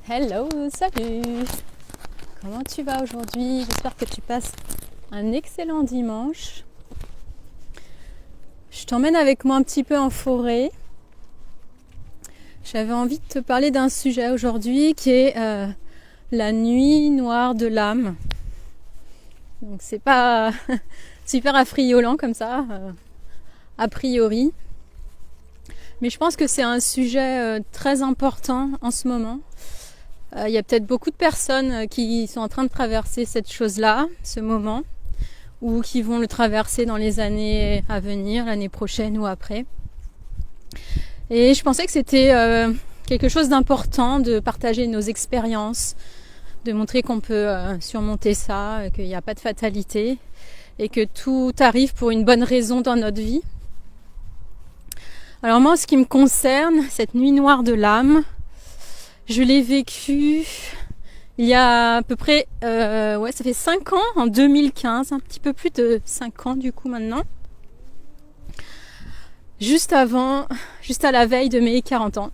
Hello, salut! Comment tu vas aujourd'hui? J'espère que tu passes un excellent dimanche. Je t'emmène avec moi un petit peu en forêt. J'avais envie de te parler d'un sujet aujourd'hui qui est la nuit noire de l'âme. Donc c'est pas super affriolant comme ça, a priori. Mais je pense que c'est un sujet très important en ce moment. Il y a peut-être beaucoup de personnes qui sont en train de traverser cette chose-là, ce moment, ou qui vont le traverser dans les années à venir, l'année prochaine ou après. Et je pensais que c'était quelque chose d'important de partager nos expériences, de montrer qu'on peut surmonter ça, qu'il n'y a pas de fatalité et que tout arrive pour une bonne raison dans notre vie. Alors moi, en ce qui me concerne, cette nuit noire de l'âme, je l'ai vécu il y a à peu près, ça fait 5 ans, en 2015, un petit peu plus de 5 ans du coup maintenant. Juste à la veille de mes 40 ans.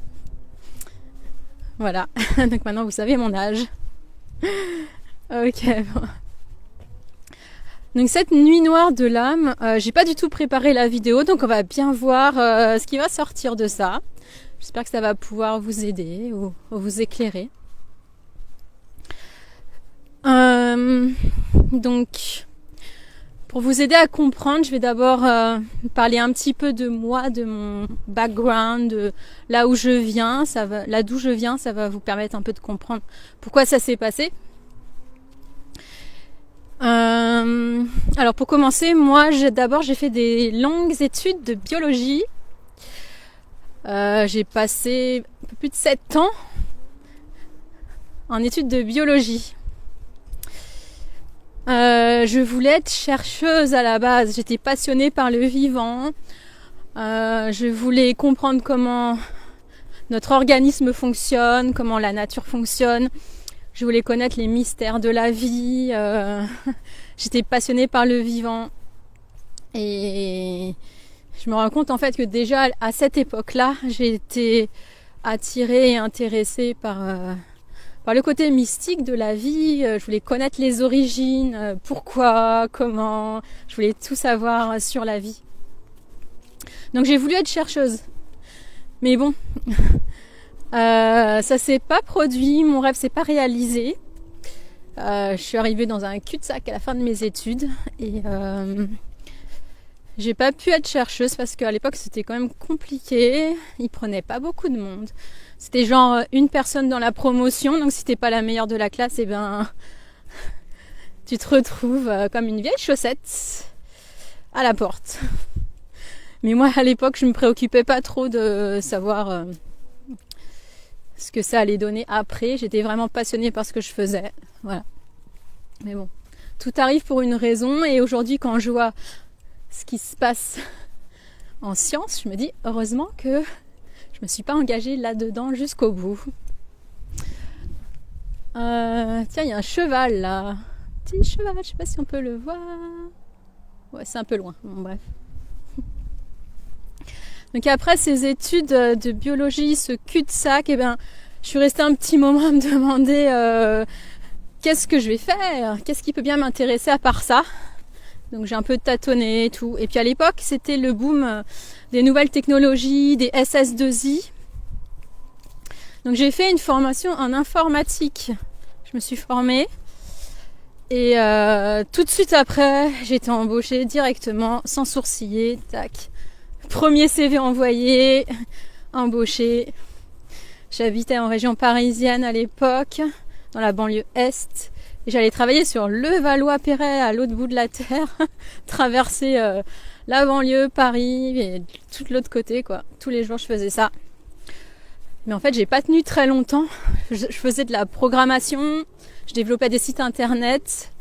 Voilà, donc maintenant vous savez mon âge. Ok, bon. Donc cette nuit noire de l'âme, j'ai pas du tout préparé la vidéo, donc on va bien voir ce qui va sortir de ça. J'espère que ça va pouvoir vous aider ou vous éclairer. Donc, pour vous aider à comprendre, je vais d'abord parler un petit peu de moi, de mon background, de là où je viens. Là d'où je viens, ça va vous permettre un peu de comprendre pourquoi ça s'est passé. Alors pour commencer, moi j'ai fait des longues études de biologie. J'ai passé un peu plus de 7 ans en études de biologie. Je voulais être chercheuse à la base. J'étais passionnée par le vivant. Je voulais comprendre comment notre organisme fonctionne, comment la nature fonctionne. Je voulais connaître les mystères de la vie. J'étais passionnée par le vivant. Et je me rends compte en fait que déjà à cette époque-là, j'ai été attirée et intéressée par le côté mystique de la vie. Je voulais connaître les origines, pourquoi, comment. Je voulais tout savoir sur la vie. Donc j'ai voulu être chercheuse. Mais bon, ça s'est pas produit, mon rêve s'est pas réalisé. Je suis arrivée dans un cul-de-sac à la fin de mes études et j'ai pas pu être chercheuse parce qu'à l'époque c'était quand même compliqué, ils prenaient pas beaucoup de monde. C'était genre une personne dans la promotion, donc si t'es pas la meilleure de la classe, tu te retrouves comme une vieille chaussette à la porte. Mais moi à l'époque je me préoccupais pas trop de savoir ce que ça allait donner après. J'étais vraiment passionnée par ce que je faisais. Voilà. Mais bon, tout arrive pour une raison et aujourd'hui quand je vois ce qui se passe en science, je me dis heureusement que je me suis pas engagée là-dedans jusqu'au bout. Tiens, il y a un cheval là. Petit cheval, je sais pas si on peut le voir. Ouais, c'est un peu loin. Bon, bref. Donc après ces études de biologie, ce cul-de-sac, je suis restée un petit moment à me demander qu'est-ce que je vais faire, qu'est-ce qui peut bien m'intéresser à part ça. Donc j'ai un peu tâtonné et tout. Et puis à l'époque, c'était le boom des nouvelles technologies, des SS2I. Donc j'ai fait une formation en informatique. Je me suis formée. Et tout de suite après, j'ai été embauchée directement, sans sourciller. Tac. Premier CV envoyé, embauchée. J'habitais en région parisienne à l'époque, dans la banlieue Est. Et j'allais travailler sur Levallois-Perret, à l'autre bout de la terre, traverser la banlieue, Paris, et tout l'autre côté, quoi. Tous les jours, je faisais ça. Mais en fait, j'ai pas tenu très longtemps. Je faisais de la programmation, je développais des sites internet.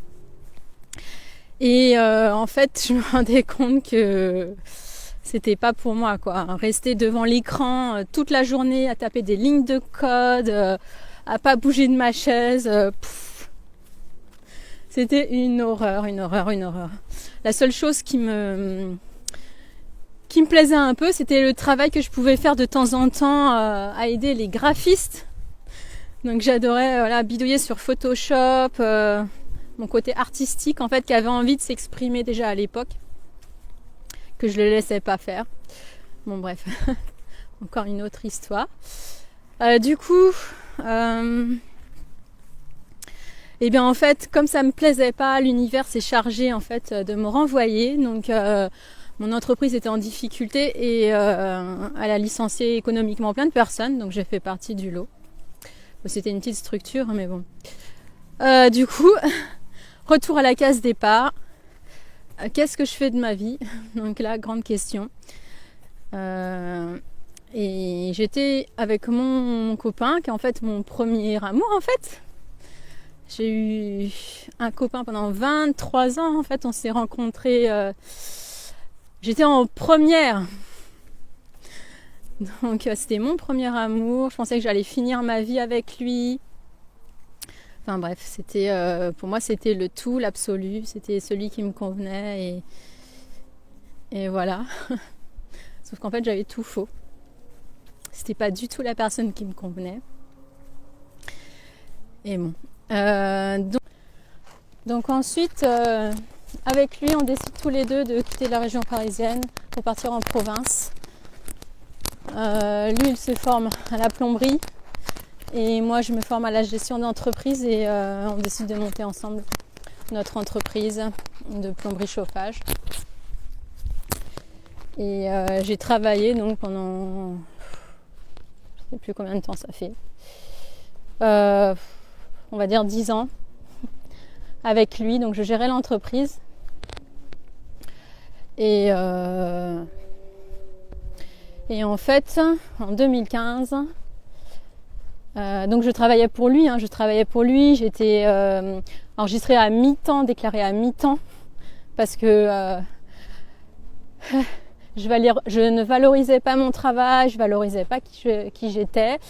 Et en fait, je me rendais compte que c'était pas pour moi, quoi. Rester devant l'écran toute la journée à taper des lignes de code, à pas bouger de ma chaise. C'était une horreur. La seule chose qui me plaisait un peu, c'était le travail que je pouvais faire de temps en temps à aider les graphistes Donc j'adorais voilà, bidouiller sur Photoshop, mon côté artistique en fait qui avait envie de s'exprimer déjà à l'époque, que je ne le laissais pas faire. Bon bref, encore une autre histoire. Du coup, et bien en fait, comme ça me plaisait pas, l'univers s'est chargé en fait de me renvoyer. Donc mon entreprise était en difficulté et elle a licencié économiquement plein de personnes. Donc j'ai fait partie du lot. C'était une petite structure, mais bon. Du coup, retour à la case départ. Qu'est-ce que je fais de ma vie? Donc là, grande question. Et j'étais avec mon copain, qui est en fait mon premier amour en fait. J'ai eu un copain pendant 23 ans en fait. On s'est rencontrés. J'étais en première. Donc c'était mon premier amour. Je pensais que j'allais finir ma vie avec lui. Enfin bref, c'était pour moi c'était le tout, l'absolu. C'était celui qui me convenait et voilà. Sauf qu'en fait j'avais tout faux. C'était pas du tout la personne qui me convenait. Et bon. Donc ensuite, avec lui, on décide tous les deux de quitter la région parisienne pour partir en province. Lui, il se forme à la plomberie et moi, je me forme à la gestion d'entreprise et on décide de monter ensemble notre entreprise de plomberie chauffage. Et j'ai travaillé donc pendant, je ne sais plus combien de temps ça fait, on va dire 10 ans avec lui. Donc je gérais l'entreprise et en fait en 2015 donc je travaillais pour lui, j'étais enregistrée à mi-temps, déclarée à mi-temps parce que je ne valorisais pas mon travail, je valorisais pas qui j'étais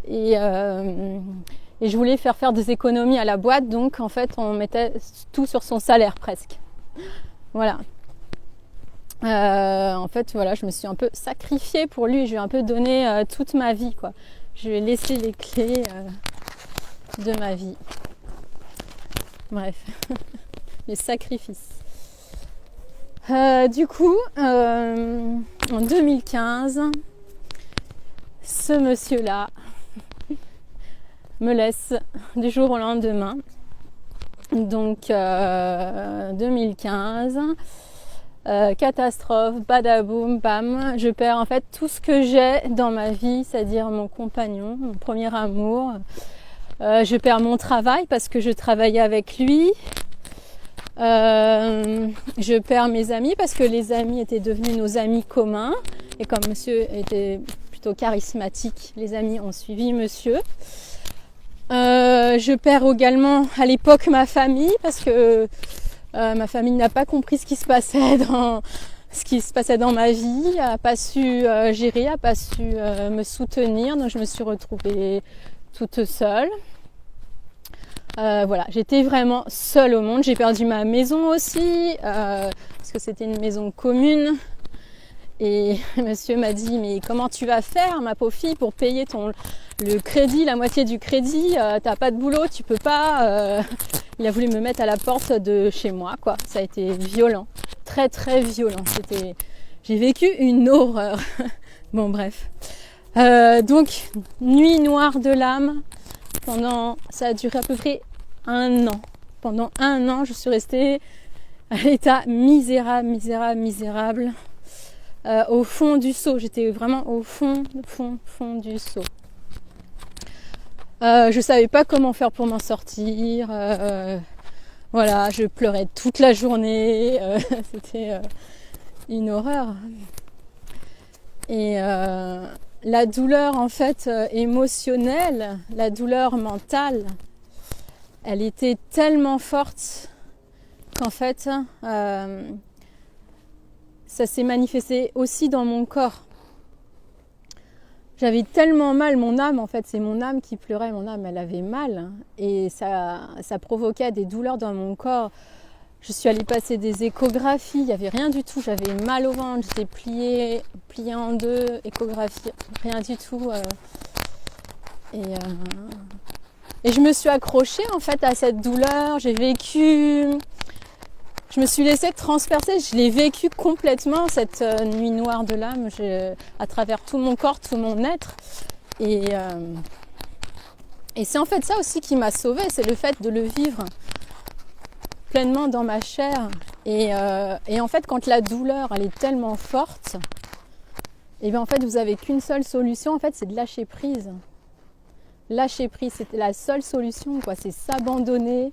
et je voulais faire des économies à la boîte, donc en fait on mettait tout sur son salaire presque. Voilà. En fait voilà, je me suis un peu sacrifiée pour lui, je lui ai un peu donné toute ma vie quoi. Je lui ai laissé les clés de ma vie. Bref, les sacrifices. Du coup, en 2015, ce monsieur-là me laisse du jour au lendemain. Donc 2015, catastrophe, badaboum, bam, je perds en fait tout ce que j'ai dans ma vie, c'est-à-dire mon compagnon, mon premier amour. Je perds mon travail parce que je travaillais avec lui. Je perds mes amis parce que les amis étaient devenus nos amis communs et comme monsieur était plutôt charismatique, les amis ont suivi monsieur. Je perds également à l'époque ma famille parce que ma famille n'a pas compris ce qui se passait dans ma vie, n'a pas su gérer, n'a pas su me soutenir, donc je me suis retrouvée toute seule. Voilà, j'étais vraiment seule au monde. J'ai perdu ma maison aussi parce que c'était une maison commune. Et monsieur m'a dit mais comment tu vas faire ma pauvre fille pour payer le crédit, la moitié du crédit, t'as pas de boulot, tu peux pas. Il a voulu me mettre à la porte de chez moi quoi. Ça a été violent, très très violent. J'ai vécu une horreur. Bon bref. Donc nuit noire de l'âme. Ça a duré à peu près 1 an. Pendant 1 an, je suis restée à l'état misérable. Au fond du seau. J'étais vraiment au fond du seau. Je savais pas comment faire pour m'en sortir. Voilà, je pleurais toute la journée. C'était une horreur. Et la douleur en fait émotionnelle, la douleur mentale, elle était tellement forte qu'en fait ça s'est manifesté aussi dans mon corps. J'avais tellement mal, mon âme en fait, c'est mon âme qui pleurait, mon âme elle avait mal et ça provoquait des douleurs dans mon corps. Je suis allée passer des échographies, il n'y avait rien du tout, j'avais mal au ventre, j'étais pliée en deux, échographie, rien du tout. Et je me suis accrochée en fait à cette douleur, j'ai vécu, je me suis laissée transpercer, je l'ai vécu complètement cette nuit noire de l'âme, à travers tout mon corps, tout mon être. Et c'est en fait ça aussi qui m'a sauvée, c'est le fait de le vivre pleinement dans ma chair. Et en fait, quand la douleur elle est tellement forte, et bien en fait vous avez qu'une seule solution, en fait c'est de lâcher prise. Lâcher prise, c'était la seule solution, quoi. C'est s'abandonner,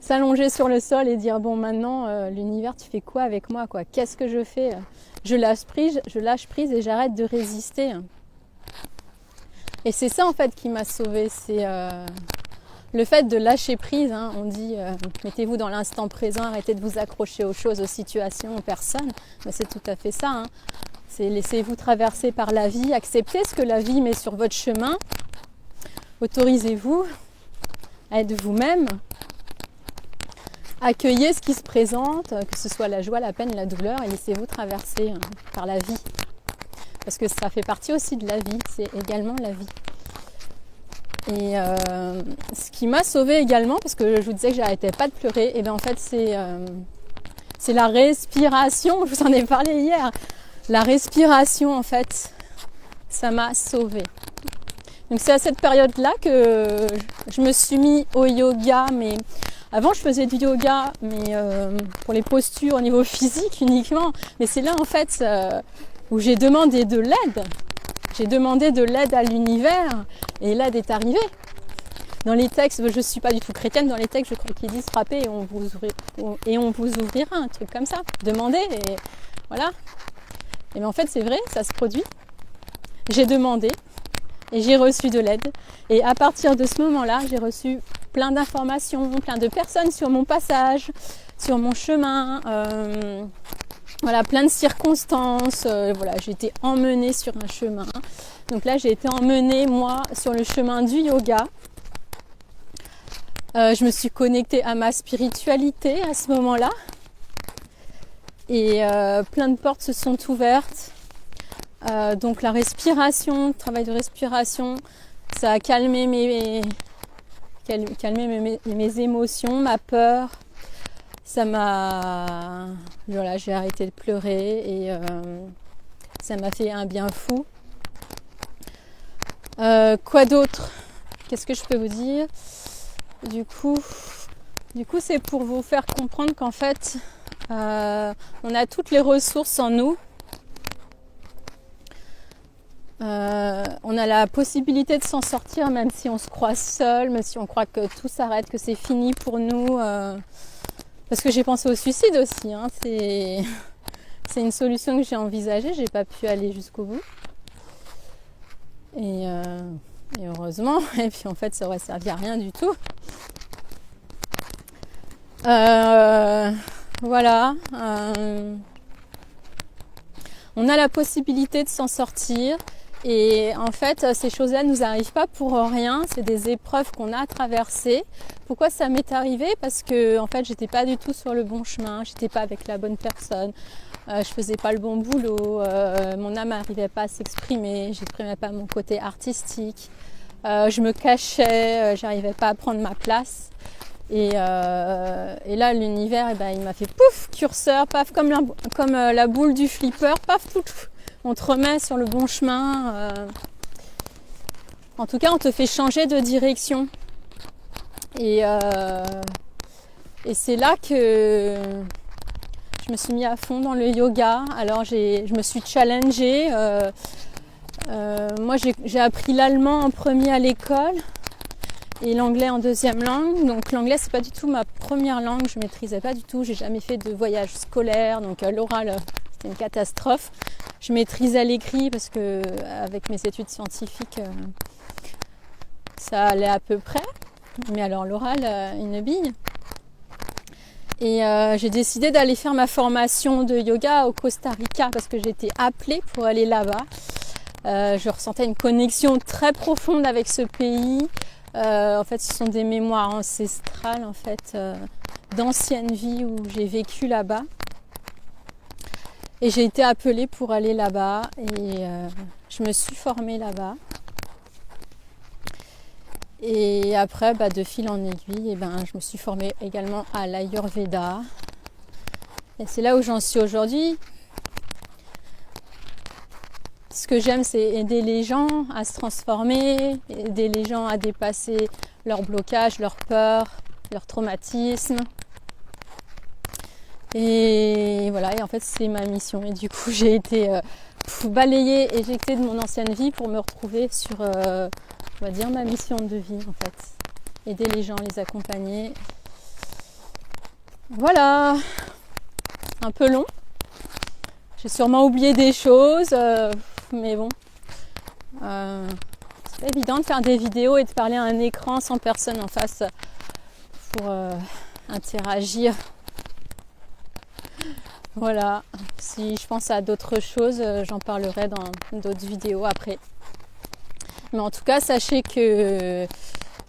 s'allonger sur le sol et dire bon maintenant l'univers tu fais quoi avec moi, quoi. Qu'est-ce que je fais? Je lâche prise et j'arrête de résister. Et c'est ça en fait qui m'a sauvée, c'est le fait de lâcher prise. Hein. On dit mettez-vous dans l'instant présent, arrêtez de vous accrocher aux choses, aux situations, aux personnes. Mais c'est tout à fait ça. Hein. C'est laissez-vous traverser par la vie, acceptez ce que la vie met sur votre chemin. Autorisez-vous à être vous-même, accueillez ce qui se présente, que ce soit la joie, la peine, la douleur, et laissez-vous traverser par la vie. Parce que ça fait partie aussi de la vie, c'est également la vie. Et ce qui m'a sauvée également, parce que je vous disais que j'arrêtais pas de pleurer, et bien en fait c'est la respiration, je vous en ai parlé hier. La respiration en fait, ça m'a sauvée. Donc c'est à cette période-là que je me suis mis au yoga, mais avant je faisais du yoga, mais pour les postures au niveau physique uniquement. Mais c'est là en fait où j'ai demandé de l'aide. J'ai demandé de l'aide à l'univers et l'aide est arrivée. Dans les textes, je ne suis pas du tout chrétienne, dans les textes je crois qu'ils disent frappez et on vous ouvrira, un truc comme ça. Demandez et voilà. Et bien en fait c'est vrai, ça se produit. J'ai demandé. Et j'ai reçu de l'aide. Et à partir de ce moment-là, j'ai reçu plein d'informations, plein de personnes sur mon passage, sur mon chemin. Voilà, plein de circonstances. Voilà, j'ai été emmenée sur un chemin. Donc là, j'ai été emmenée, moi, sur le chemin du yoga. Je me suis connectée à ma spiritualité à ce moment-là. Et plein de portes se sont ouvertes. Donc la respiration, le travail de respiration, ça a calmé mes émotions, ma peur. Ça m'a... Voilà, j'ai arrêté de pleurer et ça m'a fait un bien fou. Quoi d'autre? Qu'est-ce que je peux vous dire? Du coup c'est pour vous faire comprendre qu'en fait, on a toutes les ressources en nous. On a la possibilité de s'en sortir même si on se croit seul, même si on croit que tout s'arrête, que c'est fini pour nous. Parce que j'ai pensé au suicide aussi. Hein. C'est une solution que j'ai envisagée, j'ai pas pu aller jusqu'au bout. Et heureusement, et puis en fait ça aurait servi à rien du tout. Voilà. On a la possibilité de s'en sortir. Et en fait, ces choses-là ne nous arrivent pas pour rien. C'est des épreuves qu'on a traversées. Pourquoi ça m'est arrivé? Parce que en fait, j'étais pas du tout sur le bon chemin. J'étais pas avec la bonne personne. Je faisais pas le bon boulot. Mon âme n'arrivait pas à s'exprimer. J'exprimais pas mon côté artistique. Je me cachais. J'arrivais pas à prendre ma place. Et là, l'univers, il m'a fait pouf, curseur, paf, comme la boule du flipper, paf, pouf. On te remet sur le bon chemin. En tout cas, on te fait changer de direction. Et c'est là que je me suis mis à fond dans le yoga. Alors, je me suis challengée. Moi, j'ai appris l'allemand en premier à l'école et l'anglais en deuxième langue. Donc, l'anglais, c'est pas du tout ma première langue. Je maîtrisais pas du tout. J'ai jamais fait de voyage scolaire. Donc, l'oral, c'était une catastrophe. Je maîtrisais l'écrit parce que avec mes études scientifiques, ça allait à peu près. Mais alors l'oral, une bille. Et j'ai décidé d'aller faire ma formation de yoga au Costa Rica parce que j'étais appelée pour aller là-bas. Je ressentais une connexion très profonde avec ce pays. En fait, ce sont des mémoires ancestrales, en fait, d'anciennes vies où j'ai vécu là-bas. Et j'ai été appelée pour aller là-bas et je me suis formée là-bas. Et après, de fil en aiguille, je me suis formée également à l'Ayurveda. Et c'est là où j'en suis aujourd'hui. Ce que j'aime, c'est aider les gens à se transformer, aider les gens à dépasser leurs blocages, leurs peurs, leurs traumatismes. Et voilà, et en fait, c'est ma mission. Et du coup, j'ai été balayée, éjectée de mon ancienne vie pour me retrouver sur, on va dire, ma mission de vie, en fait. Aider les gens, les accompagner. Voilà, un peu long. J'ai sûrement oublié des choses, mais bon. C'est pas évident de faire des vidéos et de parler à un écran sans personne en face pour interagir. Voilà, si je pense à d'autres choses, j'en parlerai dans d'autres vidéos après. Mais en tout cas, sachez que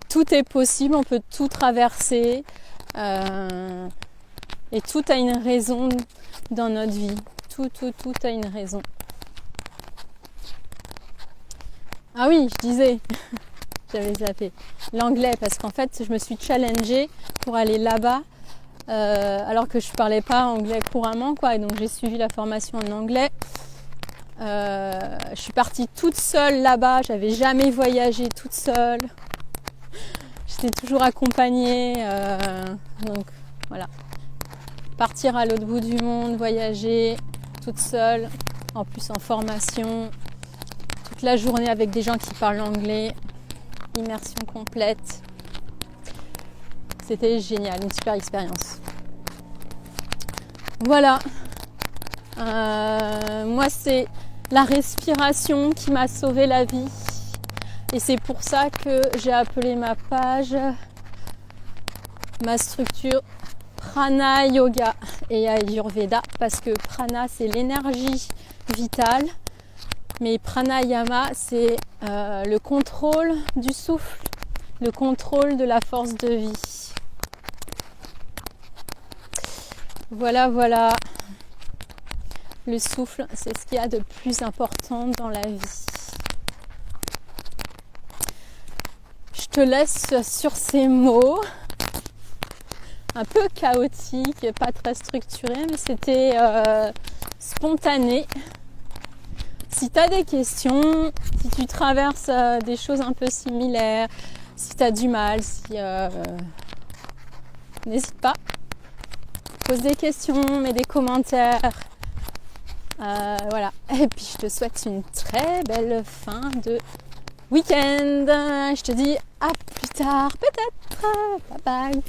tout est possible, on peut tout traverser et tout a une raison dans notre vie. Tout a une raison. Ah oui, je disais, j'avais zappé l'anglais parce qu'en fait, je me suis challengée pour aller là-bas alors que je parlais pas anglais couramment, quoi. Et donc j'ai suivi la formation en anglais. Je suis partie toute seule là-bas. J'avais jamais voyagé toute seule. J'étais toujours accompagnée. Donc voilà. Partir à l'autre bout du monde, voyager toute seule, en plus en formation, toute la journée avec des gens qui parlent anglais, immersion complète. C'était génial, une super expérience. Voilà. Moi, c'est la respiration qui m'a sauvé la vie. Et c'est pour ça que j'ai appelé ma page, ma structure Prana Yoga et Ayurveda, parce que Prana, c'est l'énergie vitale, mais Pranayama, c'est le contrôle du souffle, le contrôle de la force de vie. Voilà. Le souffle, c'est ce qu'il y a de plus important dans la vie. Je te laisse sur ces mots. Un peu chaotique, pas très structuré, mais c'était spontané. Si tu as des questions, si tu traverses des choses un peu similaires, si tu as du mal, n'hésite pas. Pose des questions, mets des commentaires. Voilà. Et puis je te souhaite une très belle fin de week-end. Je te dis à plus tard peut-être. Bye bye.